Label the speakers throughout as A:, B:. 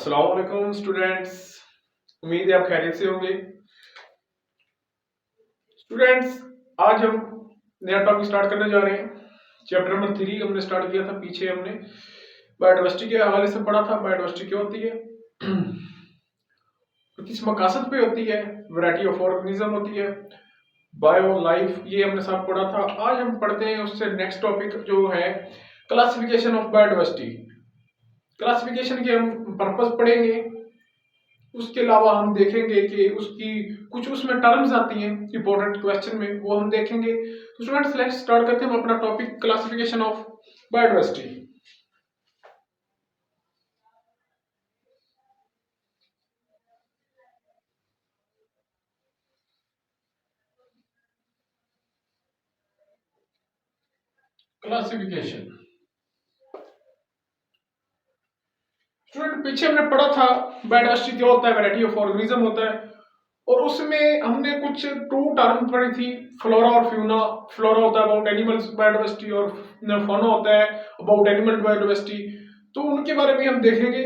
A: अस्सलाम वालेकुम स्टूडेंट्स। उम्मीद है आप खैरियत से होंगे। स्टूडेंट्स, आज हम नया टॉपिक स्टार्ट करने जा रहे हैं। चैप्टर नंबर 3 हमने स्टार्ट किया था। पीछे हमने बायोडाइवर्सिटी के हवाले से पढ़ा था। बायोडाइवर्सिटी क्या होती है, तो किस मकासद पे होती है, वैरायटी ऑफ ऑर्गेनिज्म होती है, बायो लाइफ, ये हमने सब पढ़ा था। आज हम पढ़ते हैं उससे नेक्स्ट टॉपिक जो है क्लासिफिकेशन ऑफ बायोडाइवर्सिटी। क्लासिफिकेशन के हम पर्पस पढ़ेंगे। उसके अलावा हम देखेंगे कि उसकी कुछ उसमें टर्म्स आती हैं इंपॉर्टेंट क्वेश्चन में, वो हम देखेंगे। तो स्टूडेंट्स, लेट्स स्टार्ट करते हैं हम अपना topic classification of biodiversity. Classification student, पीछे हमने पढ़ा था बायोडाइवर्सिटी क्या होता है, वैरायटी ऑफ ऑर्गेनिज्म होता है, और उसमें हमने कुछ टू टर्म पढ़ी थी, फ्लोरा और फ्यूना। फ्लोरा होता है अबाउट एनिमल्स बायोडाइवर्सिटी, और फौना होता है अबाउट एनिमल बायोडाइवर्सिटी। तो उनके बारे में हम देखेंगे।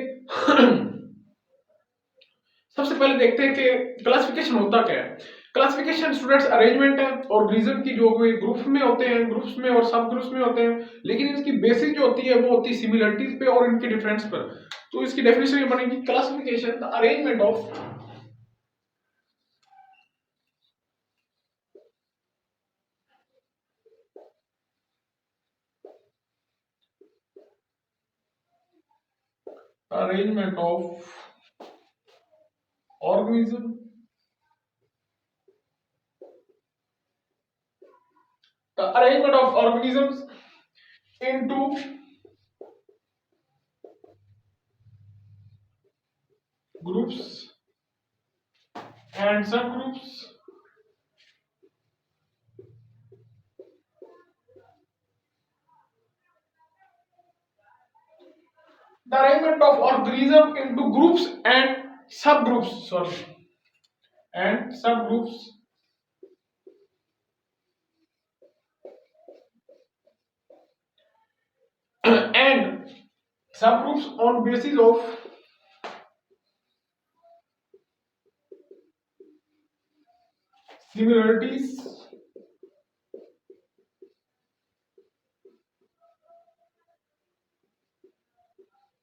A: सबसे पहले देखते हैं कि क्लासिफिकेशन होता क्या है। क्लासिफिकेशन स्टूडेंट्स अरेंजमेंट है ऑर्गेनिज्म की, जो ग्रुप में होते हैं, ग्रुप्स में और सब ग्रुप्स में होते हैं, लेकिन इसकी बेसिस जो होती है वो होती है सिमिलरिटीज पे और इनके डिफरेंस पर। तो इसकी डेफिनेशन ये बनेगी, classification the arrangement of arrangement of organism the arrangement of organisms into groups and subgroups the arrangement of organism into groups and subgroups, sorry, and subgroups and subgroups on basis of similarities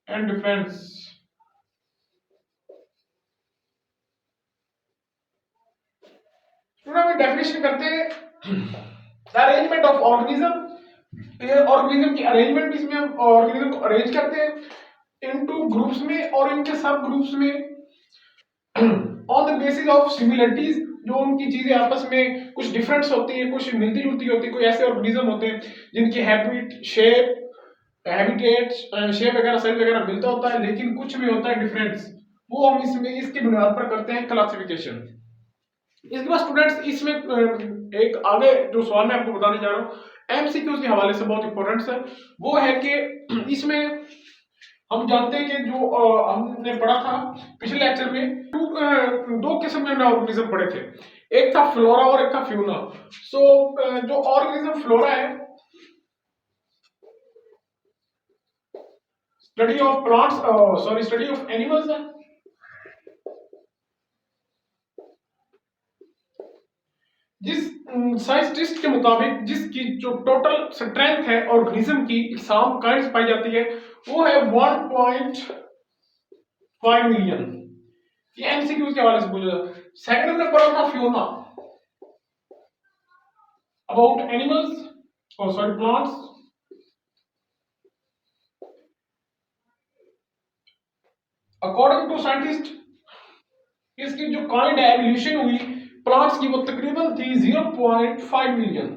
A: and difference। Definition करते हैं arrangement of organism. Organism की arrangement, इसमें हम organism को arrange करते हैं into groups में और इनके सब ग्रुप्स में on the basis of similarities, जो उनकी चीजें आपस में कुछ डिफरेंस होती है, कुछ मिलती जुलती होती है। कोई ऐसे ऑर्गेनिज्म होते हैं जिनकी हैबिट, हैबिटेट, शेप वगैरह, साइज वगैरह मिलता होता है, लेकिन कुछ में होता है डिफरेंस। वो हम इसमें इसकी बुनियाद पर करते हैं क्लासिफिकेशन। इसके बाद स्टूडेंट्स, इसमें एक आगे जो सवाल मैं आपको बताने जा रहा हूँ एमसीक्यूज के हवाले से बहुत इंपॉर्टेंट है, वो है कि इसमें हम जानते हैं कि जो हमने पढ़ा था पिछले लेक्चर में, दो किस्म के ऑर्गेनिज्म पढ़े थे। एक था फ्लोरा और एक था फ्यूना। सो जो ऑर्गेनिज्म फ्लोरा है, study of plants, sorry, study of animals है। जिस साइंटिस्ट के मुताबिक जिसकी जो टोटल स्ट्रेंथ है ऑर्गेनिज्म की, सम काइंड्स पाई जाती है, वो है 1.5 मिलियन। ये एमसीक्यू के हवाले से पूछा। सेकंड हमने पढ़ा था फ्यूना, अबाउट एनिमल्स, और sorry plants. According to scientist, इसकी जो काइंड है एवोल्यूशन हुई प्लांट्स की, वो तकरीबन थी 0.5 मिलियन।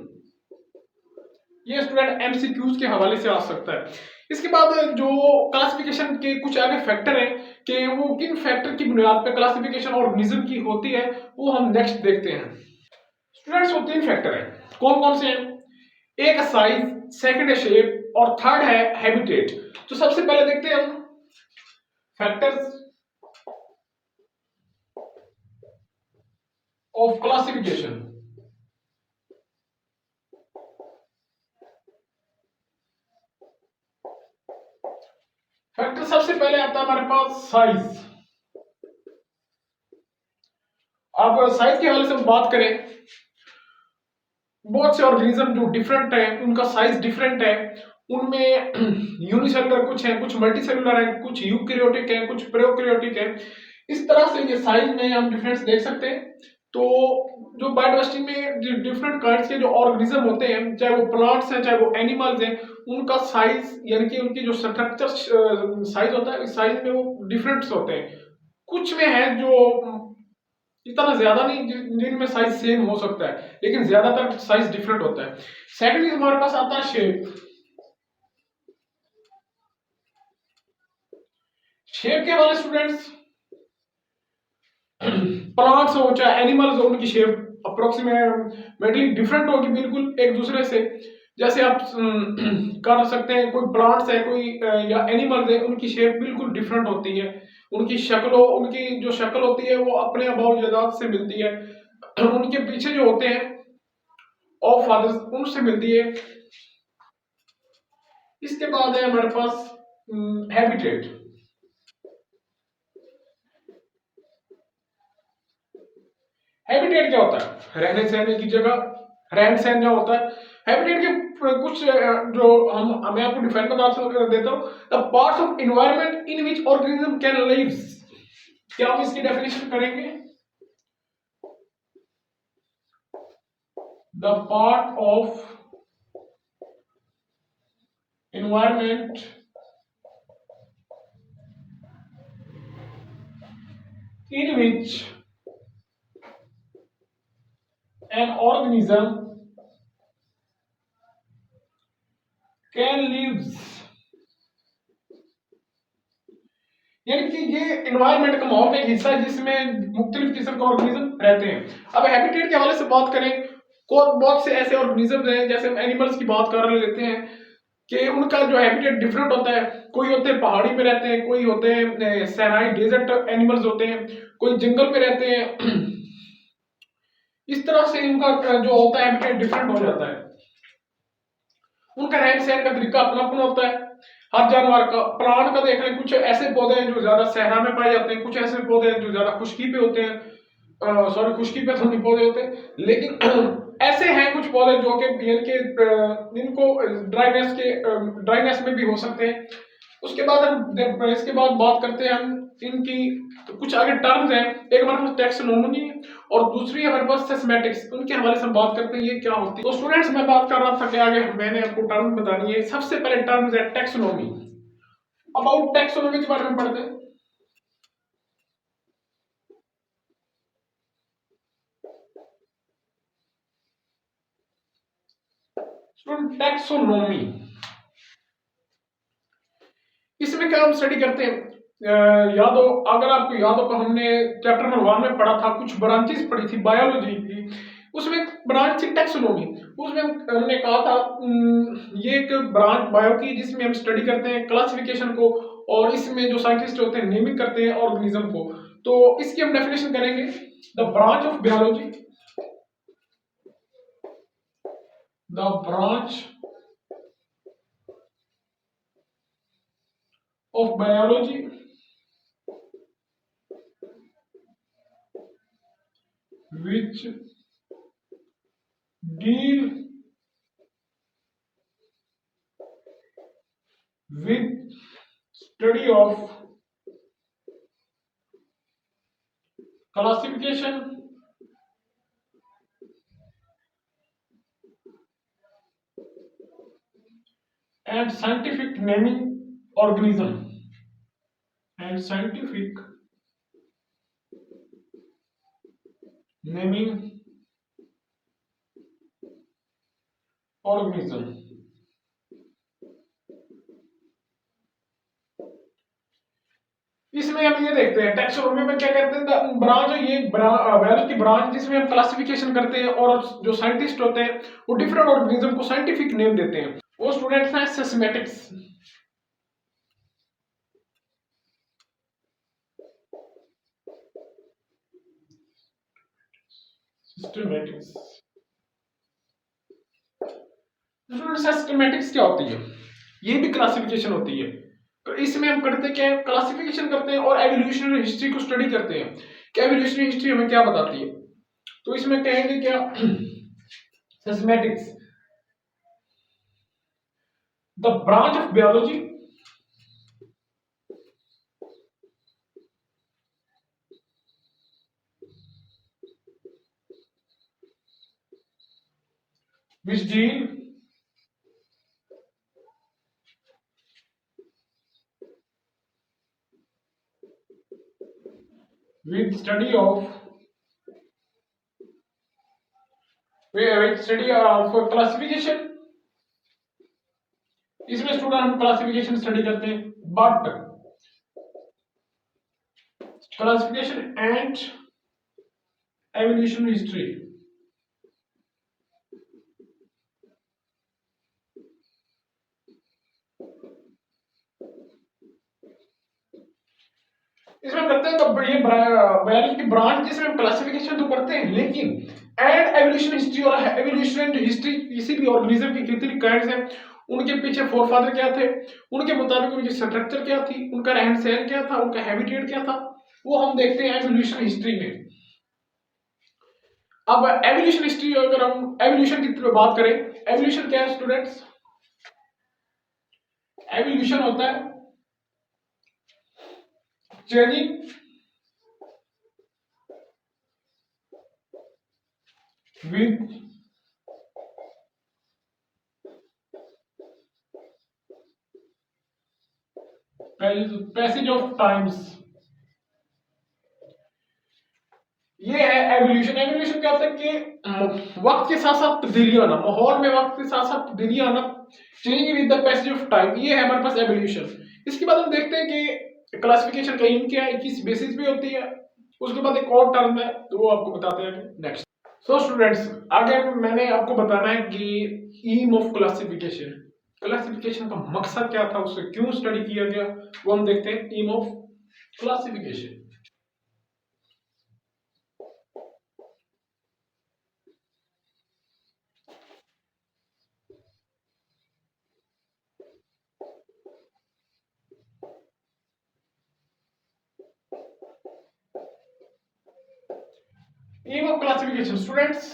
A: ये स्टूडेंट एमसीक्यूज के हवाले से आ सकता है। इसके बाद जो क्लासिफिकेशन के कुछ आगे फैक्टर हैं कि वो किन फैक्टर की बुनियाद पर क्लासिफिकेशन ऑर्गेनिज्म की होती है, वो हम नेक्स्ट देखते हैं। स्टूडेंट्स, वो 3 फैक्टर हैं। कौन कौन से हैं? एक है साइज, सेकंड है शेप, और थर्ड है हैबिटेट। तो सबसे पहले देखते हैं हम फैक्टर्स ऑफ क्लासिफिकेशन। फैक्टर सबसे पहले आता है हमारे पास साइज। अब साइज के हवाले से हम बात करें, बहुत से ऑर्गेनिज्म जो डिफरेंट है उनका साइज डिफरेंट है। उनमें यूनिसेलुलर कुछ है, कुछ मल्टीसेलुलर है, कुछ यूकैरियोटिक है, कुछ प्रोकैरियोटिक है। इस तरह से ये साइज में हम डिफरेंस देख सकते हैं। तो जो बायोडाइवर्सिटी में डिफरेंट काइंड्स के जो ऑर्गेनिज्म होते हैं, चाहे वो प्लांट्स हैं चाहे वो एनिमल्स हैं, उनका साइज यानी कि उनकी जो स्ट्रक्चर साइज होता है, इस साइज में वो डिफरेंट्स होते हैं। कुछ में है जो इतना ज्यादा नहीं जिनमें साइज सेम हो सकता है, लेकिन ज्यादातर साइज डिफरेंट होता है। सेकंडली हमारे पास आता है शेप। शेप के वाले स्टूडेंट्स, प्लांट्स हो चाहे एनिमल्स हो, उनकी शेप अप्रोक्सीमेटली डिफरेंट होगी बिल्कुल एक दूसरे से। जैसे आप कर सकते हैं, कोई प्लांट्स है कोई या एनिमल्स है, उनकी शेप बिल्कुल डिफरेंट होती है। उनकी उनकी जो शक्ल होती है वो अपने अबाव जादाद से मिलती है, उनके पीछे जो होते हैं ऑफ फादर्स उनसे मिलती है। इसके बाद है हमारे पास हैबिटेट। हैबिटेट क्या होता है? रहने सहने की जगह, रहन सहन जो होता है। हैबिटेट के कुछ जो हम मैं आपको डिफाइन बता देता हूँ। The parts of environment in which organism can lives. क्या हम इसकी डेफिनेशन करेंगे? The part of environment in which an organism can lives। यानी कि ये एनवायरनमेंट का माहौल का एक हिस्सा है जिसमें मुख्तलिफ किस्म के ऑर्गेनिज्म रहते हैं। अब हैबिटेट के हवाले से बात करें, बहुत से ऐसे ऑर्गेनिज्म हैं, जैसे हम एनिमल्स की बात कर लेते हैं कि उनका जो हैबिटेट डिफरेंट होता है। कोई होते हैं पहाड़ी पे रहते हैं, कोई होते हैं सहराई डेजर्ट एनिमल्स होते हैं, कोई जंगल में रहते हैं। इस तरह से इनका जो होता है हैबिटेट डिफरेंट हो जाता है। उनका रहन सहन का तरीका अपना अपना होता है हर जानवर का। प्लांट का देख लें, कुछ ऐसे पौधे हैं जो ज्यादा सहरा में पाए जाते हैं, कुछ ऐसे पौधे हैं जो ज्यादा खुश्की पे होते हैं। सॉरी, खुश्की पे तो नहीं पौधे होते, लेकिन ऐसे हैं कुछ पौधे जो कि जिनको ड्राइनेस में भी हो सकते हैं। उसके बाद इसके बाद बात करते हैं हम इनकी। तो कुछ आगे टर्म्स हैं, एक हमारे पास टैक्सोनॉमी और दूसरी हमारे पास सिस्टेमैटिक्स। उनके हवाले से बात करते हैं ये क्या होती है। तो स्टूडेंट्स, मैं बात कर रहा था कि आगे मैंने आपको टर्म बतानी है। सबसे पहले टर्म्स है टैक्सोनॉमी। अबाउट टैक्सोनॉमी के बारे में पढ़ते हैं। स्टूडेंट, टैक्सोनॉमी इसमें क्या हम स्टडी करते हैं? याद हो, अगर आपको याद हो तो हमने चैप्टर नंबर 1 में पढ़ा था, कुछ ब्रांचेस पढ़ी थी बायोलॉजी की। उसमें ब्रांच थी टैक्सोनॉमी। उसमें हमने कहा था ये एक ब्रांच बायो की जिसमें हम स्टडी करते हैं क्लासिफिकेशन को, और इसमें जो साइंटिस्ट होते हैं नेमिंग करते हैं ऑर्गेनिज्म को। तो इसकी हम डेफिनेशन करेंगे, the branch of biology, the branch of biology which deal with study of classification and scientific naming organism and scientific naming organism। इसमें हम ये देखते हैं टैक्सोनॉमी में क्या कहते हैं, ब्रांच है ये बायोलॉजी की ब्रांच जिसमें हम क्लासिफिकेशन करते हैं, और जो साइंटिस्ट होते हैं वो डिफरेंट ऑर्गेनिज्म को साइंटिफिक नेम देते हैं। वो स्टूडेंट्स हैं सिस्टेमैटिक्स। सिस्टेमैटिक्स सिस्टेमैटिक्स क्या होती है? ये भी क्लासिफिकेशन होती है। तो इसमें हम करते क्या है, क्लासिफिकेशन करते हैं और एवोल्यूशनरी हिस्ट्री को स्टडी करते हैं कि एवोल्यूशनरी हिस्ट्री हमें क्या बताती है। तो इसमें कहेंगे क्या, systematics, the branch of biology which deal with study of classification. इसमें स्टूडेंट हम क्लासिफिकेशन स्टडी करते हैं, but classification and evolution history, इसमें करते हैं तो ये बायोलॉजी की ब्रांच जिसमें हम क्लासिफिकेशन तो करते हैं, लेकिन एंड एवोल्यूशन हिस्ट्री और एवोल्यूशन हिस्ट्री किसी भी ऑर्गेनिज्म की कितनी काइंड्स हैं, उनके पीछे फोरफादर क्या थे, उनके मुताबिक उनकी स्ट्रक्चर क्या थी, उनका रहन सहन क्या था, उनका हैबिटेट क्या था, वो हम देखते हैं एवोल्यूशन हिस्ट्री में। अब एवोल्यूशन हिस्ट्री अगर हम एवोल्यूशन की बात करें, एवोल्यूशन क्या है स्टूडेंट्स, एवोल्यूशन होता है changing with passage of times, ये है एवोल्यूशन। एवोल्यूशन क्या होता है कि वक्त के साथ साथ तब्दीलियां आना, माहौल में वक्त के साथ साथ तब्दीलियां आना, changing with the passage of time, ये है हमारे पास एवोल्यूशन। इसके बाद हम देखते हैं कि क्लासिफिकेशन का एम क्या है, किस बेसिस पे होती है, उसके बाद एक और टर्म है तो वो आपको बताते हैं नेक्स्ट। सो स्टूडेंट्स, आगे मैंने आपको बताना है कि एम ऑफ क्लासिफिकेशन, क्लासिफिकेशन का मकसद क्या था, उसे क्यों स्टडी किया गया, वो हम देखते हैं aim of classification. Aim of classification students,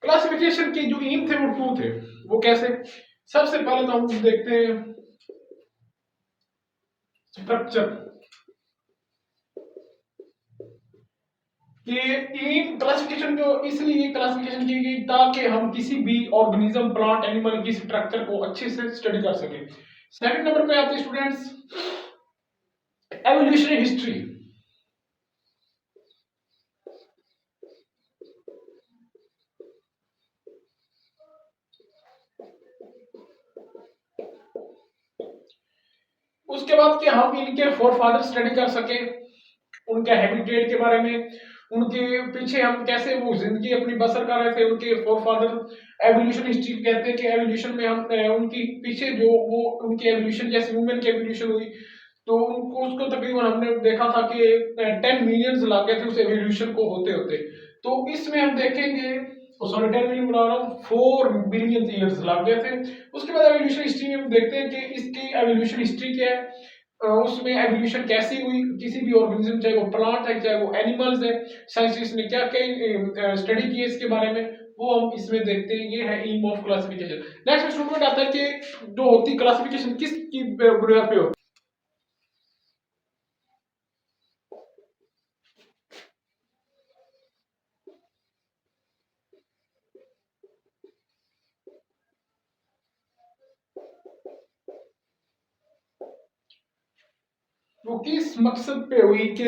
A: classification के जो एम थे वो टू थे, वो कैसे, सबसे पहले तो हम देखते हैं स्ट्रक्चर, कि एम क्लासिफिकेशन जो इसलिए क्लासिफिकेशन की गई ताकि हम किसी भी ऑर्गेनिज्म, प्लांट, एनिमल की स्ट्रक्चर को अच्छे से स्टडी कर सके। सेकंड नंबर पे आते हैं स्टूडेंट्स एवोल्यूशनरी हिस्ट्री, उसके बाद कि हम इनके फोरफादर स्टडी कर सके, उनके हैबिटेट के बारे में, उनके पीछे हम कैसे वो जिंदगी अपनी बसर कर रहे थे, उनके फोरफादर। एवोल्यूशन हिस्ट्री कहते हैं कि एवोल्यूशन में हम उनकी पीछे जो वो उनकी एवोल्यूशन, जैसे ह्यूमन की एवोल्यूशन हुई तो उनको उसको तकरीबन हमने देखा था कि 10 मिलियंस लग गए थे उस एवोल्यूशन को होते होते। तो इसमें हम देखेंगे, सॉरी 10 मिलियन बना रहा हूँ, 4 बिलियन ईयर्स लग गए थे। उसके बाद एवोल्यूशन हिस्ट्री में हम देखते हैं कि इसकी एवोल्यूशन हिस्ट्री क्या है, उसमें एवोल्यूशन कैसी हुई किसी भी ऑर्गेनिज्म, चाहे वो प्लांट है चाहे वो एनिमल्स है, साइंटिस्ट ने क्या क्या स्टडी की है इसके बारे में, वो हम इसमें देखते हैं। ये है aim of classification. Next student आता है कि जो होती क्लासिफिकेशन किसकी बुनियाद पे होती वो किस मकसद पे हुई कि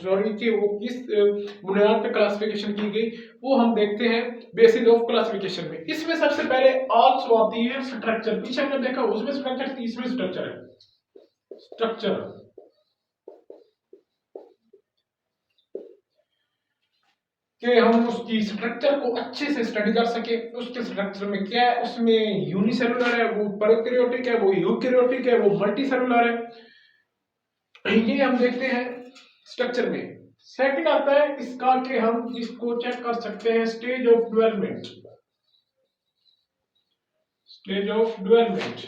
A: सॉरी कि वो किस बुनियाद पे क्लासिफिकेशन की गई, वो हम देखते हैं बेसिस ऑफ क्लासिफिकेशन में। इसमें सबसे पहले आल्सो आती है स्ट्रक्चर, पीछे हमने देखा उसमें स्ट्रक्चर थी, इसमें स्ट्रक्चर है। स्ट्रक्चर कि हम उसकी स्ट्रक्चर को अच्छे से स्टडी कर सके, उसके स्ट्रक्चर में क्या है, उसमें यूनिसेलुलर है, वो प्रोकैरियोटिक है, वो यूकैरियोटिक है, वो मल्टीसेलुलर है, ये हम देखते हैं स्ट्रक्चर में। सेकंड आता है इसका कि हम इसको चेक कर सकते हैं stage of development, stage of development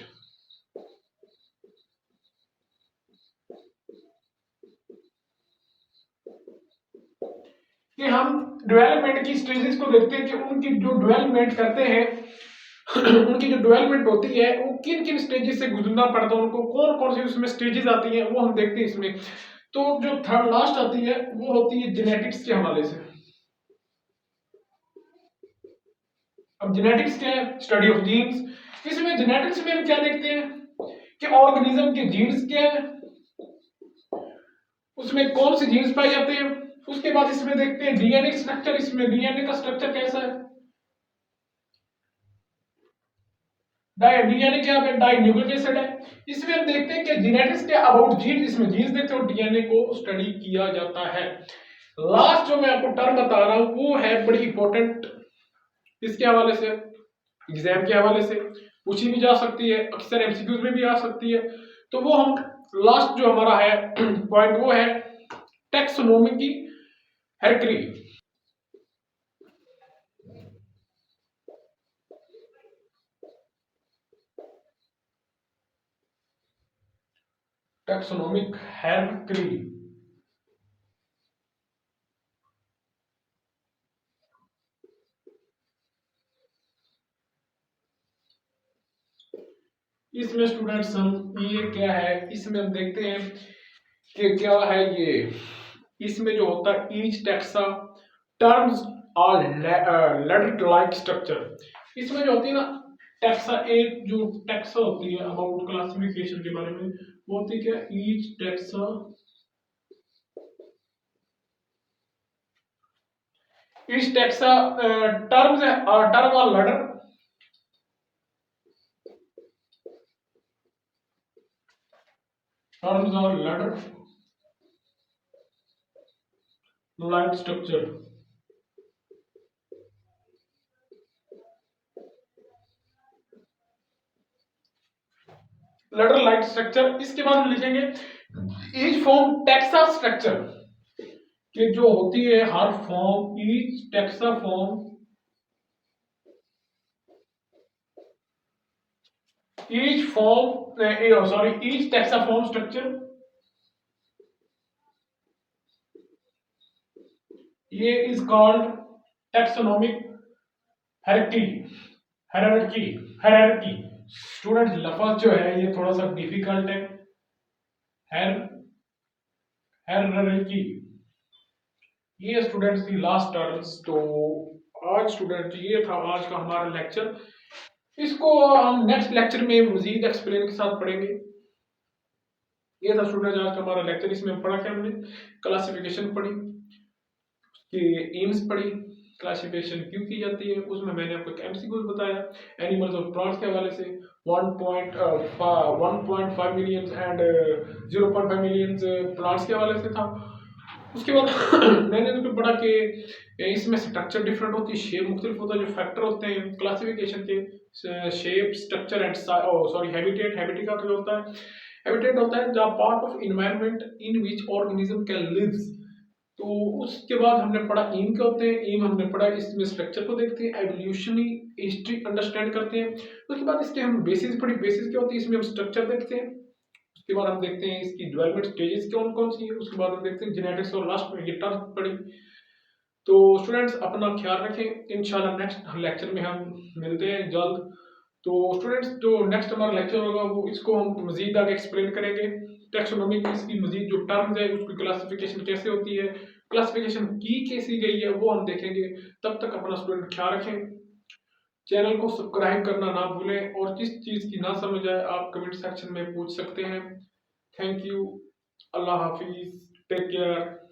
A: development की स्टेजेस को देखते हैं कि उनकी जो डेवलपमेंट करते हैं उनकी जो डेवलपमेंट होती है वो किन किन स्टेजेस से गुजरना पड़ता है उनको, कौन कौन सी उसमें स्टेजेस आती हैं वो हम देखते हैं इसमें। तो जो थर्ड लास्ट आती है वो होती है जेनेटिक्स के हवाले से। अब जेनेटिक्स क्या है? Study of genes. इसमें जेनेटिक्स में हम क्या देखते हैं कि ऑर्गेनिज्म के जीन्स क्या है, उसमें कौन से जीन्स पाए जाते हैं। उसके बाद इसमें देखते हैं डीएनए स्ट्रक्चर। इसमें डीएनए का स्ट्रक्चर कैसा है? डीएनए क्या है? डाई न्यूक्लिक एसिड है। इसमें हम देखते हैं कि जेनेटिक्स के अबाउट जीन, इसमें जीन्स देखते हैं और डीएनए को स्टडी किया जाता है। लास्ट जो मैं आपको टर्म बता रहा हूं वो है बड़ी इंपॉर्टेंट, इसके हवाले से एग्जाम के हवाले से पूछी भी जा सकती है, अक्सर एमसीक्यूज में भी आ सकती है। तो वो हम लास्ट जो हमारा है पॉइंट वो है टैक्सोनॉमी की हेरक्री। टैक्सोनॉमिक हेरक्री। इसमें स्टूडेंट्स हम ये क्या है, इसमें हम देखते हैं कि क्या है ये। इसमें जो होता है each taxa terms are later like structure. इसमें जो होती है ना टैक्सा, एक जो टैक्सा होती है अबाउट क्लासिफिकेशन के बारे में वो होती है क्या, each taxa, each taxa terms term और ladder terms are ladder like structure। Ladder like structure. इसके बाद हम लिखेंगे ईच फॉर्म टैक्सा स्ट्रक्चर, कि जो होती है हर form, each taxa form, each form sorry each taxa form structure. ये is called taxonomic hierarchy. Hierarchy hierarchy student लफ्ज जो है ये थोड़ा सा डिफिकल्ट है। हायरार्की ये स्टूडेंट्स की लास्ट टर्म्स। तो आज स्टूडेंट ये था आज का हमारा लेक्चर। इसको हम नेक्स्ट लेक्चर में मजीद एक्सप्लेन के साथ पढ़ेंगे। ये था स्टूडेंट आज का हमारा लेक्चर। इसमें पढ़ा क्या हमने, क्लासिफिकेशन पढ़ी, कि एम्स पढ़ी, क्लासिफिकेशन क्यों की जाती है, उसमें मैंने आपको एक एमसीक्यू बताया एनिमल्स और प्लांट्स के हवाले से 1.5 मिलियन एंड 0.5 मिलियन प्लांट्स के हवाले से था। उसके बाद मैंने उसको पढ़ा कि इसमें स्ट्रक्चर डिफरेंट होती है, शेप मुख्तलिफ होता है, जो फैक्टर होते हैं क्लासिफिकेशन के, shape structure and sorry habitat. Habitat का जो होता है, हैबिटेट होता है the part of environment in which organism can lives. तो उसके बाद हमने पढ़ा एम क्या होते हैं, एम हमने पढ़ा इसमें स्ट्रक्चर को देखते हैं, एवोल्यूशनरी हिस्ट्री अंडरस्टैंड करते हैं। उसके बाद इसके हम बेसिस पढ़ी, बेसिस क्या होती है इसमें हम स्ट्रक्चर देखते हैं। उसके बाद हम देखते हैं इसकी डेवलपमेंट स्टेजेस कौन कौन सी है। उसके बाद हम देखते हैं जेनेटिक्स और लास्ट में ये टर्म पढ़ी। तो स्टूडेंट्स अपना ख्याल रखें, इंशाल्लाह नेक्स्ट लेक्चर में हम मिलते हैं जल्द। तो स्टूडेंट्स जो नेक्स्ट हमारा लेक्चर होगा वो इसको हम मजीद आगे एक्सप्लेन करेंगे, टैक्सोनॉमी की इसकी मजीद जो टर्म्स है उसकी क्लासिफिकेशन कैसे होती है, क्लासिफिकेशन की कैसी गई है वो हम देखेंगे। तब तक अपना स्टूडेंट ख्याल रखें, चैनल को सब्सक्राइब करना ना भूलें और जिस चीज़ की ना समझ आए आप कमेंट सेक्शन में पूछ सकते हैं। थैंक यू, अल्लाह हाफिज, टेक केयर।